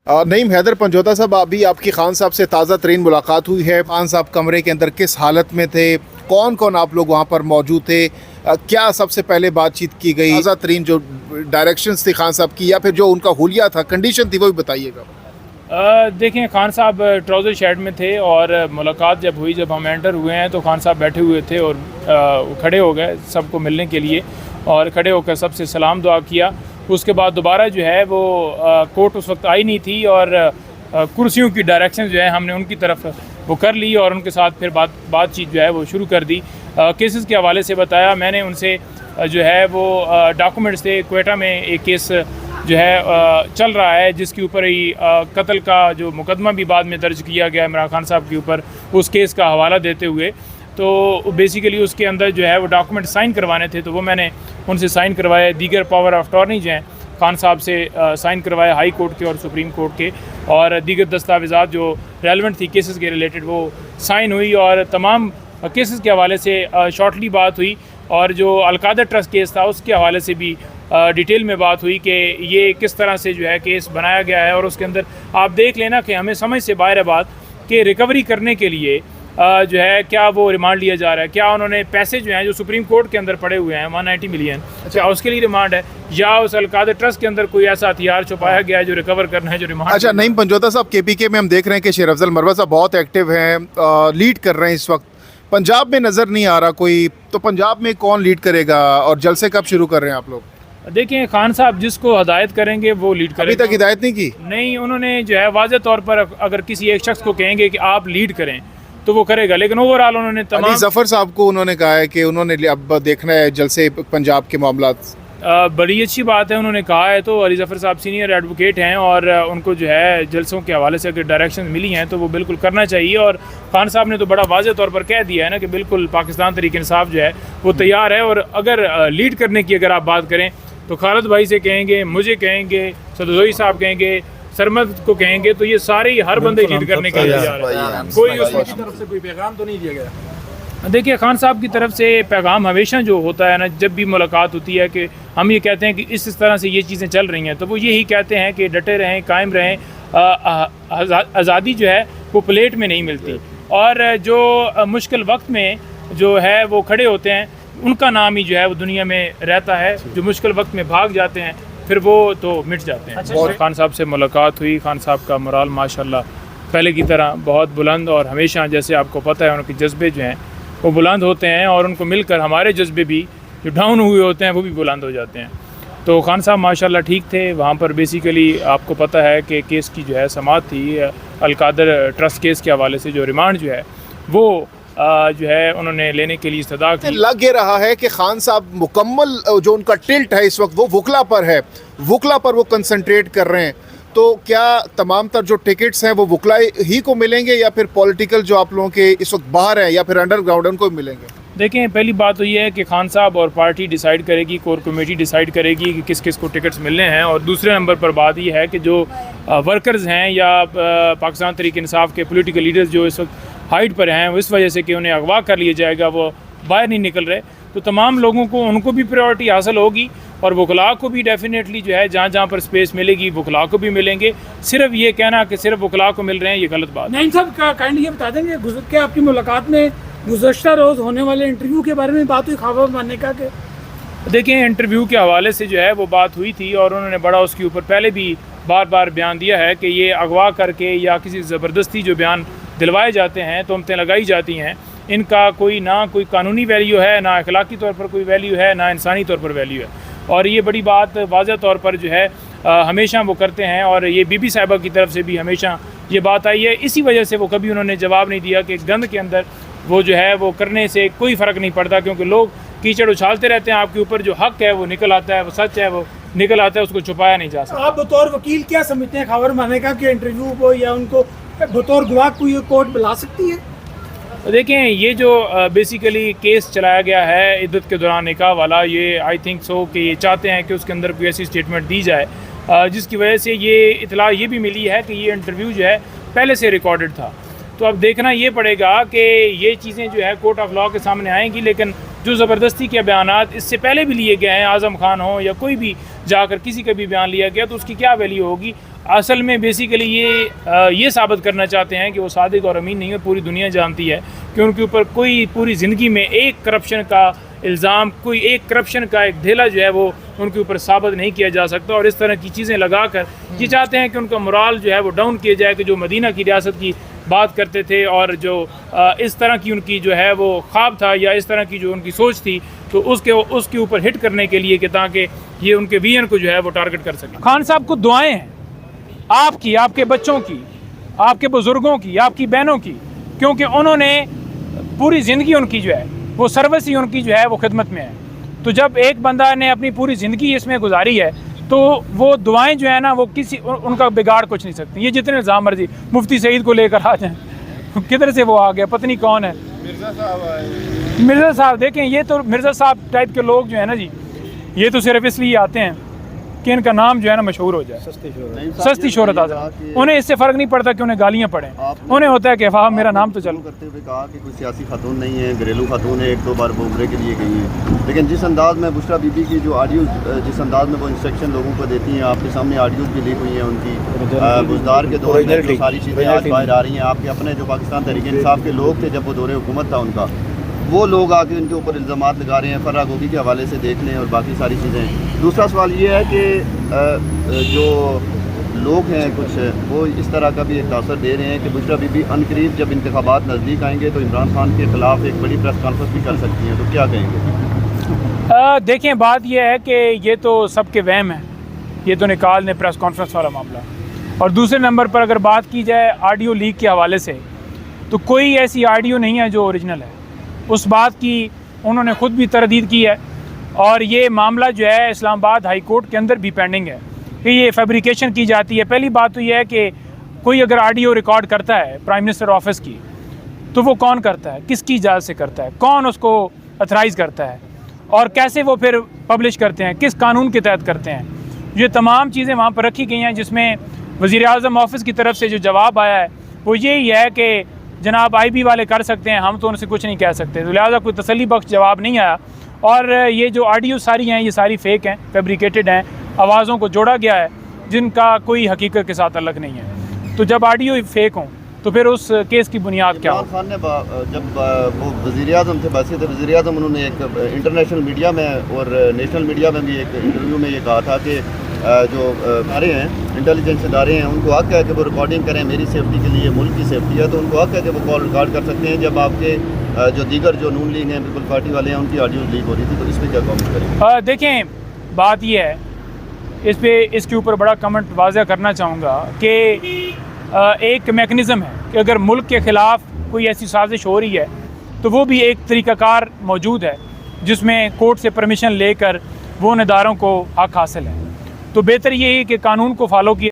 नईम हैदर पंजोता साहब, अभी आपकी खान साहब से ताज़ा तरीन मुलाकात हुई है। खान साहब कमरे के अंदर किस हालत में थे, कौन कौन आप लोग वहाँ पर मौजूद थे, क्या सबसे पहले बातचीत की गई, ताज़ा तरीन जो डायरेक्शंस थी खान साहब की या फिर जो उनका हुलिया था, कंडीशन थी, वो भी बताइएगा। देखें, खान साहब ट्राउज़र शर्ट में थे और मुलाकात जब हुई, जब हम एंटर हुए हैं तो खान साहब बैठे हुए थे और खड़े हो गए सबको मिलने के लिए और खड़े होकर सबसे सलाम दुआ किया। उसके बाद दोबारा जो है वो कोर्ट उस वक्त आई नहीं थी और कुर्सियों की डायरेक्शन जो है हमने उनकी तरफ वो कर ली और उनके साथ फिर बातचीत जो है वो शुरू कर दी। केसेस के हवाले से बताया मैंने उनसे, जो है वो डॉक्यूमेंट्स थे। क्वेटा में एक केस जो है चल रहा है जिसके ऊपर ही कत्ल का जो मुकदमा भी बाद में दर्ज किया गया इमरान खान साहब के ऊपर, उस केस का हवाला देते हुए। तो बेसिकली उसके अंदर जो है वो डॉक्यूमेंट साइन करवाने थे, तो वो मैंने उनसे साइन करवाए। दीगर पावर ऑफ अटॉर्नी जो हैं खान साहब से साइन करवाए, हाई कोर्ट के और सुप्रीम कोर्ट के, और दीगर दस्तावेज़ात जो रेलेवेंट थी केसेस के रिलेटेड वो साइन हुई और तमाम केसेस के हवाले से शॉर्टली बात हुई। और जो अलकादा ट्रस्ट केस था उसके हवाले से भी डिटेल में बात हुई कि ये किस तरह से जो है केस बनाया गया है। और उसके अंदर आप देख लेना कि हमें समझ से बाहर है बात कि रिकवरी करने के लिए जो है क्या वो रिमांड लिया जा रहा है, क्या उन्होंने पैसे जो हैं जो सुप्रीम कोर्ट के अंदर पड़े हुए हैं 190 मिलियन, क्या उसके लिए रिमांड है, या उस अलकादा ट्रस्ट के अंदर कोई ऐसा हथियार छुपाया गया है जो रिकवर करना है, जो रिमांड। अच्छा नईम पंजोता साहब, केपीके में हम देख रहे हैं कि शेर अफजल मरवा साहब बहुत एक्टिव हैं, लीड कर रहे हैं इस वक्त। पंजाब में नज़र नहीं आ रहा कोई, तो पंजाब में कौन लीड करेगा और जलसे कब शुरू कर रहे हैं आप लोग? देखिए, खान साहब जिसको हिदायत करेंगे वो लीड करेंगे। अभी तक हिदायत नहीं की? नहीं, उन्होंने जो है वाज़ेह तौर पर अगर किसी एक शख्स को कहेंगे कि आप लीड करें तो वो करेगा, लेकिन ओवरऑल उन्होंने तमाम अली ज़फ़र साहब को उन्होंने कहा है कि उन्होंने अब देखना है जलसे पंजाब के मामला। बड़ी अच्छी बात है, उन्होंने कहा है। तो अली ज़फ़र साहब सीनियर एडवोकेट हैं और उनको जो है जलसों के हवाले से अगर डायरेक्शन मिली हैं तो वो बिल्कुल करना चाहिए। और खान साहब ने तो बड़ा वाज़ेह तौर पर कह दिया है ना कि बिल्कुल पाकिस्तान तहरीक इंसाफ जो है वो तैयार है। और अगर लीड करने की अगर आप बात करें तो खालिद भाई से कहेंगे, मुझे कहेंगे, सदोई साहब कहेंगे, सरमद को कहेंगे, तो ये सारे ही हर बंदे लीड करने के लिए तैयार है। कोई उसकी तरफ से कोई पैगाम तो नहीं दिया गया। देखिए, खान साहब की तरफ से पैगाम हमेशा जो होता है ना, जब भी मुलाकात होती है कि हम ये कहते हैं कि इस तरह से ये चीज़ें चल रही हैं, तो वो यही कहते हैं कि डटे रहें, कायम रहें। आज़ादी जो है वो प्लेट में नहीं मिलती, और जो मुश्किल वक्त में जो है वो खड़े होते हैं उनका नाम ही जो है वो दुनिया में रहता है। जो मुश्किल वक्त में भाग जाते हैं फिर वो तो मिट जाते हैं। और खान साहब से मुलाकात हुई, खान साहब का मोराल माशाल्लाह पहले की तरह बहुत बुलंद, और हमेशा जैसे आपको पता है उनके जज्बे जो हैं वो बुलंद होते हैं, और उनको मिलकर हमारे जज्बे भी जो डाउन हुए होते हैं वो भी बुलंद हो जाते हैं। तो खान साहब माशाल्लाह ठीक थे। वहाँ पर बेसिकली आपको पता है कि केस की जो है समाअत थी, अलकादर ट्रस्ट केस के हवाले से जो रिमांड जो है वो जो है उन्होंने लेने के लिए इस्तदा की। लग ये रहा है कि खान साहब मुकम्मल जो उनका टिल्ट है इस वक्त वो वकला पर है, वकला पर वो कंसंट्रेट कर रहे हैं। तो क्या तमाम तर जो टिकट्स हैं वो वकला ही को मिलेंगे या फिर पॉलिटिकल जो आप लोगों के इस वक्त बाहर हैं या फिर अंडरग्राउंड उनको मिलेंगे? देखें, पहली बात तो ये है कि खान साहब और पार्टी डिसाइड करेगी, कोर कमेटी डिसाइड करेगी कि किस किस को टिकट्स मिलने हैं। और दूसरे नंबर पर बात ये है कि जो वर्कर्स हैं या पाकिस्तान तहरीक इंसाफ के पॉलिटिकल लीडर्स जो इस वक्त हाइट पर हैं, इस वजह से कि उन्हें अगवा कर लिया जाएगा, वो बाहर नहीं निकल रहे, तो तमाम लोगों को उनको भी प्रायोरिटी हासिल होगी और वकला को भी डेफिनेटली जो है जहाँ जहाँ पर स्पेस मिलेगी वकला को भी मिलेंगे। सिर्फ ये कहना कि सिर्फ वकला को मिल रहे हैं, ये गलत बात। नहीं साहब, काइंडली ये बता देंगे क्या आपकी मुलाकात में गुज़श्ता रोज़ होने वाले इंटरव्यू के बारे में बात हुई ख्वाब मानने का? कि देखिए, इंटरव्यू के हवाले से जो है वो बात हुई थी और उन्होंने बड़ा उसके ऊपर पहले भी बार बार बयान दिया है कि ये अगवा करके या किसी ज़बरदस्ती जो बयान दिलवाए जाते हैं, तोहमतें लगाई जाती हैं, इनका कोई ना कोई कानूनी वैल्यू है, ना अखलाकी तौर पर कोई वैल्यू है, ना इंसानी तौर पर वैल्यू है। और ये बड़ी बात वाज़ेह तौर पर जो है हमेशा वो करते हैं, और ये बीबी साहिबा की तरफ से भी हमेशा ये बात आई है। इसी वजह से वो कभी उन्होंने जवाब नहीं दिया कि गंद के अंदर वो जो है वो करने से कोई फ़र्क नहीं पड़ता, क्योंकि लोग कीचड़ उछालते रहते हैं आपके ऊपर, जो हक़ है वो निकल आता है, वो सच है वो निकल आता है, उसको छुपाया नहीं जा सकता। आप बतौर वकील क्या समझते हैं खबर मानने का कि इंटरव्यू को या उनको बतौर गवाह को ये कोर्ट बुला सकती है? देखें, ये जो बेसिकली केस चलाया गया है इद्दत के दौरान निकाह वाला, ये आई थिंक सो कि ये चाहते हैं कि उसके अंदर कोई ऐसी स्टेटमेंट दी जाए जिसकी वजह से ये इतला ये भी मिली है कि ये इंटरव्यू जो है पहले से रिकॉर्डेड था। तो अब देखना ये पड़ेगा कि ये चीज़ें जो है कोर्ट ऑफ लॉ के सामने आएंगी, लेकिन जो ज़बरदस्ती के बयानात इससे पहले भी लिए गए हैं, आज़म खान हो या कोई भी जाकर किसी का भी बयान लिया गया, तो उसकी क्या वैल्यू होगी? असल में बेसिकली ये साबित करना चाहते हैं कि वो सादिक और अमीन नहीं है। पूरी दुनिया जानती है कि उनके ऊपर कोई पूरी ज़िंदगी में एक करप्शन का इल्ज़ाम, कोई एक करप्शन का एक ढेला जो है वो उनके ऊपर साबित नहीं किया जा सकता। और इस तरह की चीज़ें लगाकर ये चाहते हैं कि उनका मोराल जो है वो डाउन किया जाए, कि जो मदीना की रियासत की बात करते थे और जो इस तरह की उनकी जो है वो ख्वाब था या इस तरह की जो उनकी सोच थी, तो उसके ऊपर हिट करने के लिए कि ताकि ये उनके विजन को जो है वो टारगेट कर सकें। खान साहब को दुआएं हैं आपकी, आपके बच्चों की, आपके बुज़ुर्गों की, आपकी बहनों की, क्योंकि उन्होंने पूरी ज़िंदगी उनकी जो है वो सर्विस ही उनकी जो है वो खिदमत में है। तो जब एक बंदा ने अपनी पूरी ज़िंदगी इसमें गुजारी है तो वो दुआएं जो है ना वो उनका बिगाड़ कुछ नहीं सकती। ये जितने इल्ज़ाम मर्जी मुफ्ती सईद को लेकर आ जाएं, किधर से वो आ गया पता नहीं कौन है, मिर्ज़ा साहब। देखें ये तो मिर्ज़ा साहब टाइप के लोग जो है ना जी, ये तो सिर्फ इसलिए आते हैं कि इनका नाम जो है ना मशहूर हो जाए, सस्ती शोहरत आ जाए। उन्हें इससे फ़र्क नहीं पड़ता कि उन्हें गालियाँ पड़ें, उन्हें होता है कि वाह मेरा नाम तो चल। करते हुए कहा कि कोई सियासी खातून नहीं है, घरेलू खातून है, 1-2 बार वो उम्रे के लिए गई हैं, लेकिन जिस अंदाज में बुशरा बीबी की जो ऑडियो, जिस अंदाज में वो इंस्ट्रक्शन लोगों को देती हैं, आपके सामने ऑडियोज भी लीक हुई हैं उनकी, बुजदार के दौर में जो सारी चीज़ें आज बाहर आ रही हैं। आपके अपने जो पाकिस्तान तहरीक इंसाफ के लोग थे जब वो दौरे हुकूमत था उनका, वो लोग आके उनके ऊपर इल्ज़ामात लगा रहे हैं, फर्रा गोगी के हवाले से देख लें और बाकी सारी चीज़ें। दूसरा सवाल ये है कि जो लोग हैं कुछ वो इस तरह का भी एक तासर दे रहे हैं कि बुशरा बीबी अनकरीब जब इंतखाबात नज़दीक आएंगे तो इमरान खान के ख़िलाफ़ एक बड़ी प्रेस कॉन्फ्रेंस भी कर सकती हैं, तो क्या कहेंगे? देखें बात यह है कि ये तो सबके वहम है, ये तो निकाल ने प्रेस कॉन्फ्रेंस वाला मामला। और दूसरे नंबर पर अगर बात की जाए ऑडियो लीक के हवाले से, तो कोई ऐसी ऑडियो नहीं है जो ओरिजिनल है। उस बात की उन्होंने ख़ुद भी तरदीद की है और ये मामला जो है इस्लामाबाद हाई कोर्ट के अंदर भी पेंडिंग है कि ये फैब्रिकेशन की जाती है। पहली बात तो ये है कि कोई अगर ऑडियो रिकॉर्ड करता है प्राइम मिनिस्टर ऑफिस की, तो वो कौन करता है, किसकी इजाज़त से करता है, कौन उसको अथराइज़ करता है और कैसे वो फिर पब्लिश करते हैं, किस कानून के तहत करते हैं। ये तमाम चीज़ें वहाँ पर रखी गई हैं, जिसमें वज़ीर आज़म ऑफिस की तरफ से जो जवाब आया है वो यही है कि जनाब IB वाले कर सकते हैं, हम तो उनसे कुछ नहीं कह सकते। तो लिहाजा कोई तसल्ली बख्श जवाब नहीं आया। और ये जो ऑडियो सारी हैं ये सारी फेक हैं, फैब्रिकेटेड हैं, आवाज़ों को जोड़ा गया है जिनका कोई हकीकत के साथ ताल्लुक़ नहीं है। तो जब ऑडियो फेक हों तो फिर उस केस की बुनियाद क्या हो? इमरान खान ने जब वो वज़ीर आज़म थे, बस थे वज़ीर आज़म, उन्होंने एक इंटरनेशनल मीडिया में और नेशनल मीडिया में भी एक इंटरव्यू में ये कहा था कि जो इदारे हैं, इंटेलिजेंस इदारे हैं, उनको हक़ है कि वो रिकॉर्डिंग करें, मेरी सेफ्टी के लिए, मुल्क की सेफ्टी है, तो उनको हक़ है कि वो कॉल रिकॉर्ड कर सकते हैं। जब आपके जो दीगर जो नून लीग हैं, पीपल पार्टी वाले हैं, उनकी ऑडियो लीक हो रही थी, तो इस पर क्या कमेंट करेंगे? देखें बात ये है, इसके ऊपर बड़ा कमेंट वाज़ह करना चाहूँगा कि एक मेकनिज़म है कि अगर मुल्क के ख़िलाफ़ कोई ऐसी साजिश हो रही है तो वो भी एक तरीक़ाकार मौजूद है जिसमें कोर्ट से परमिशन लेकर वो उन इदारों को हक़ हासिल है। तो बेहतर ये है कि कानून को फॉलो किया